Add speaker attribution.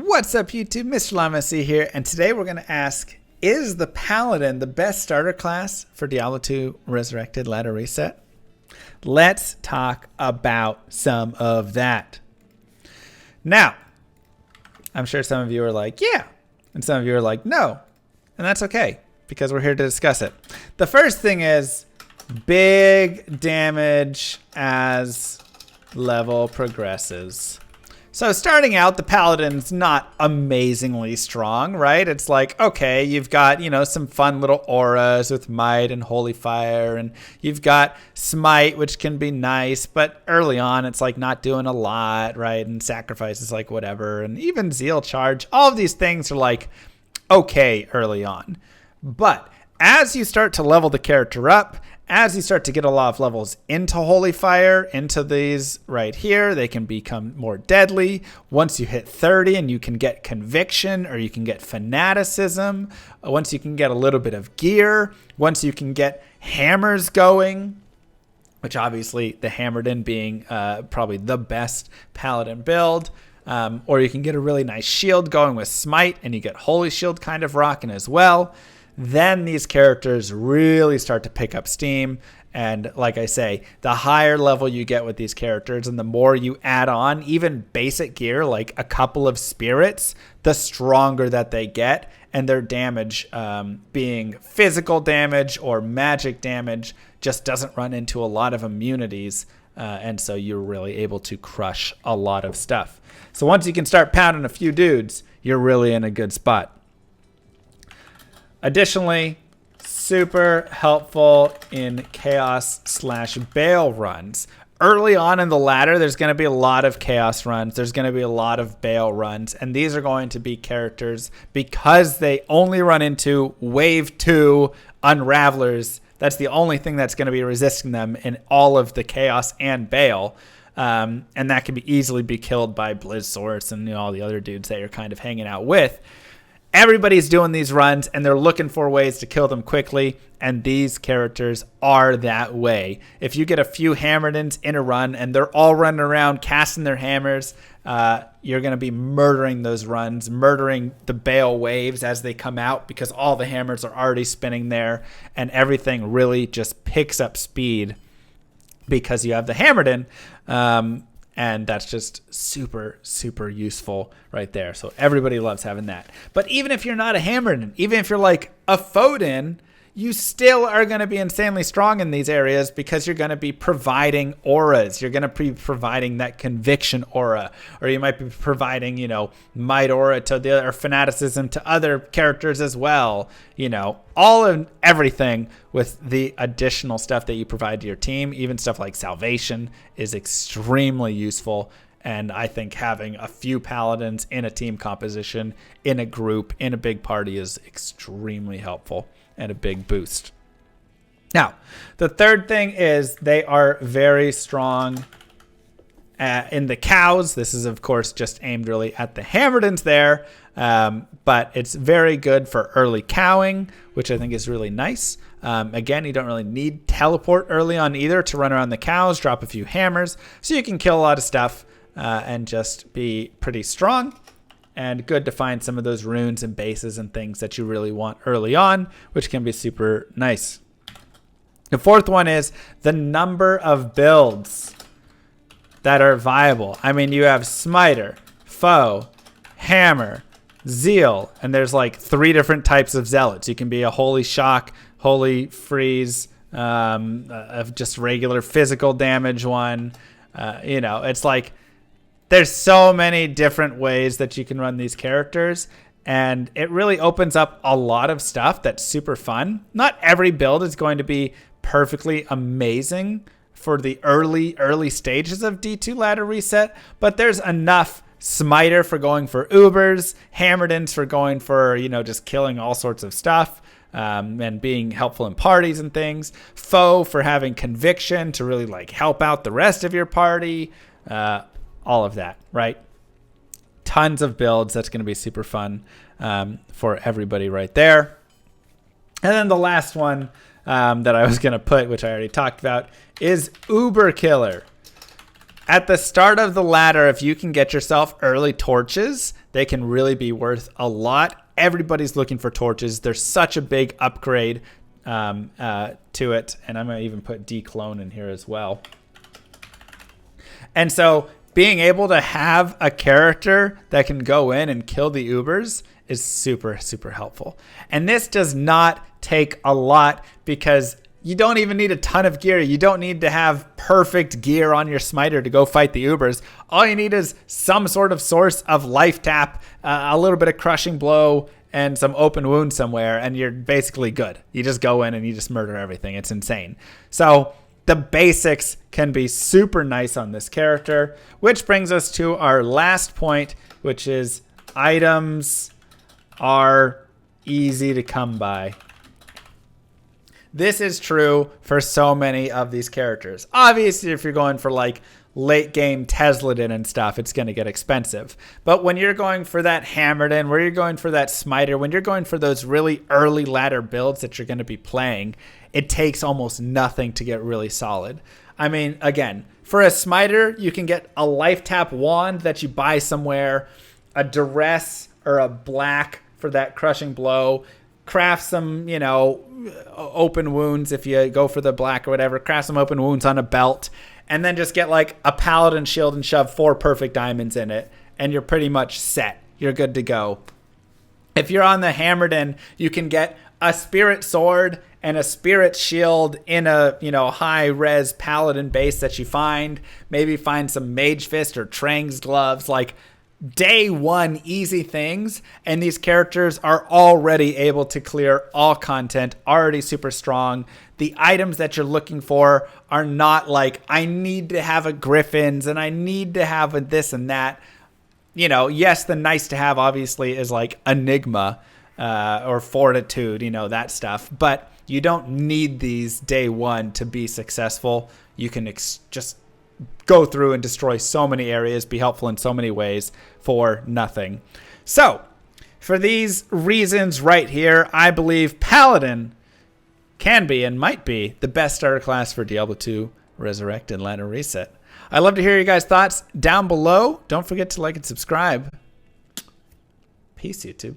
Speaker 1: What's up, YouTube? Mr. Llama here, and today we're going to ask, is the Paladin the best starter class for Diablo 2 Resurrected Ladder Reset? Let's talk about some of that. Now, I'm sure some of you are like, yeah, and some of you are like, no, and that's okay, because we're here to discuss it. The first thing is big damage as level progresses. So starting out, the Paladin's not amazingly strong, right? It's like, okay, you've got, some fun little auras with Might and Holy Fire, and you've got Smite, which can be nice, but early on, it's like not doing a lot, right? And Sacrifice is like whatever, and even Zeal Charge, all of these things are like okay early on. But as you start to level the character up, as you start to get a lot of levels into Holy Fire, into these right here, they can become more deadly. Once you hit 30 and you can get Conviction or you can get Fanaticism, once you can get a little bit of gear, once you can get hammers going, which obviously the Hammerden being probably the best Paladin build, or you can get a really nice shield going with Smite and you get Holy Shield kind of rocking as well. Then these characters really start to pick up steam. And like I say, the higher level you get with these characters and the more you add on, even basic gear like a couple of spirits, the stronger that they get. And their damage, being physical damage or magic damage, just doesn't run into a lot of immunities. And so you're really able to crush a lot of stuff. So once you can start pounding a few dudes, you're really in a good spot. Additionally, super helpful in Chaos/Bale runs. Early on in the ladder, there's going to be a lot of Chaos runs. There's going to be a lot of Bale runs. And these are going to be characters, because they only run into Wave 2 Unravelers. That's the only thing that's going to be resisting them in all of the Chaos and Bale. And that can easily be killed by Blizzsource and all the other dudes that you're kind of hanging out with. Everybody's doing these runs, and they're looking for ways to kill them quickly, and these characters are that way. If you get a few Hammerdens in a run, and they're all running around casting their hammers, you're going to be murdering those runs, murdering the Bale waves as they come out, because all the hammers are already spinning there, and everything really just picks up speed because you have the Hammerden. And that's just super, super useful right there. So everybody loves having that. But even if you're not a Hammerden, even if you're like a Foden, you still are going to be insanely strong in these areas because you're going to be providing auras. You're going to be providing that Conviction aura, or you might be providing, Might aura to the other, or Fanaticism to other characters as well. All of everything with the additional stuff that you provide to your team. Even stuff like Salvation is extremely useful. And I think having a few Paladins in a team composition, in a group, in a big party is extremely helpful and a big boost. Now, the third thing is they are very strong in the cows. This is, of course, just aimed really at the Hammerdens there, but it's very good for early cowing, which I think is really nice. Again, you don't really need teleport early on either to run around the cows, drop a few hammers, so you can kill a lot of stuff and just be pretty strong. And good to find some of those runes and bases and things that you really want early on, which can be super nice. The fourth one is the number of builds that are viable. I mean, you have Smiter, Foe, Hammer, Zeal, and there's like 3 different types of Zealots. You can be a Holy Shock, Holy Freeze, of just regular physical damage one. It's like, there's so many different ways that you can run these characters, and it really opens up a lot of stuff that's super fun. Not every build is going to be perfectly amazing for the early stages of D2 Ladder Reset, but there's enough Smiter for going for Ubers, Hammerdens for going for, just killing all sorts of stuff, and being helpful in parties and things. Foe for having Conviction to really help out the rest of your party. All of that, right? Tons of builds. That's going to be super fun for everybody right there. And then the last one that I was going to put, which I already talked about, is Uber Killer. At the start of the ladder, if you can get yourself early torches, they can really be worth a lot. Everybody's looking for torches. There's such a big upgrade to it. And I'm going to even put declone in here as well. And so being able to have a character that can go in and kill the Ubers is super, super helpful. And this does not take a lot because you don't even need a ton of gear. You don't need to have perfect gear on your smiter to go fight the Ubers. All you need is some sort of source of life tap, a little bit of crushing blow, and some open wound somewhere, and you're basically good. You just go in and you just murder everything. It's insane. So the basics can be super nice on this character, which brings us to our last point, which is items are easy to come by. This is true for so many of these characters. Obviously, if you're going for like late game Tesladin and stuff, it's going to get expensive. But when you're going for that Hammerden, where you're going for that Smiter, when you're going for those really early ladder builds that you're going to be playing, it takes almost nothing to get really solid. I mean, again, for a Smiter, you can get a life tap wand that you buy somewhere, a duress or a black for that crushing blow, craft some, you know, open wounds if you go for the black or whatever, craft some open wounds on a belt, and then just get like a Paladin shield and shove 4 perfect diamonds in it, and you're pretty much set. You're good to go. If you're on the Hammerden, you can get a spirit sword and a spirit shield in a, you know, high res Paladin base that you find. Maybe find some Mage Fist or Trang's gloves, like day one easy things, and these characters are already able to clear all content, already super strong. The items that you're looking for are not like, I need to have a Griffins and I need to have a this and that. You know, yes, the nice to have obviously is like Enigma or Fortitude, you know, that stuff, but you don't need these day one to be successful. You can just go through and destroy so many areas, be helpful in so many ways for nothing. So, for these reasons right here, I believe Paladin can be and might be the best starter class for Diablo 2 Resurrect and Ladder Reset. I'd love to hear your guys' thoughts down below. Don't forget to like and subscribe. Peace, YouTube.